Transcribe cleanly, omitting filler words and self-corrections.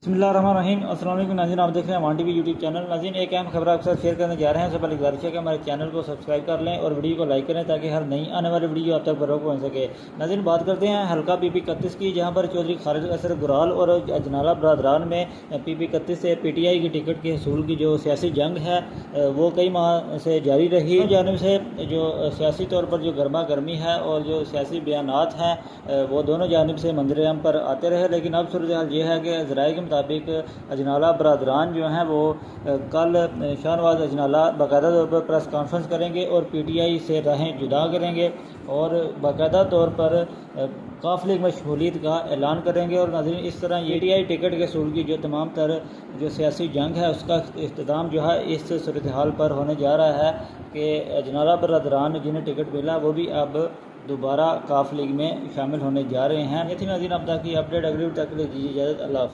बिस्मिल्लाहिर्रहमानिर्रहीम। अस्सलाम वालेकुम नाज़रीन, आप देख रहे हैं वन टीवी यूट्यूब चैनल। नाज़रीन, एक अहम खबर आपके साथ शेयर करने जा रहे हैं। सबसे पहले गुजारिश है कि हमारे चैनल को सब्सक्राइब कर लें और वीडियो को लाइक करें ताकि हर नई आने वाली वीडियो आप तक बरोबर पहुँच सके। नाज़रीन, बात करते हैं हल्का PP31 की, जहाँ पर चौधरी खालिद असर गुराल और अजनाला बरदरान में PP31 से PTI की टिकट के हसूल की जो सियासी जंग है वो कई माह से जारी रही। जानिब से जो सियासी तौर पर जो गर्मा गर्मी है और जो सियासी बयानात हैं वो दोनों जानिब से मंजर आम पर आते रहे, लेकिन अब सूरत हाल ये है कि ज़राए के मुताबिक अजनाला बरदरान जो हैं वो कल शाहनवाज अजनाला बाकायदा तौर पर प्रेस कॉन्फ्रेंस करेंगे और PTI से राहें जुदा करेंगे और बाकायदा तौर पर काफ़िले में शमूलियत का ऐलान करेंगे। और नाज़रीन, इस तरह ये PTI टिकट के हसूल की जो तमाम तर जो सियासी जंग है उसका इख्तिताम जो है इस सूरत हाल पर होने जा रहा है कि अजनाला बरदरान जिन्हें टिकट मिला वो भी अब दोबारा काफ लीग में शामिल होने जा रहे हैं। ये थी नाज़रीन अब तक की अपडेट। अगली तक के लिए दीजिए इजाज़त। अल्लाह।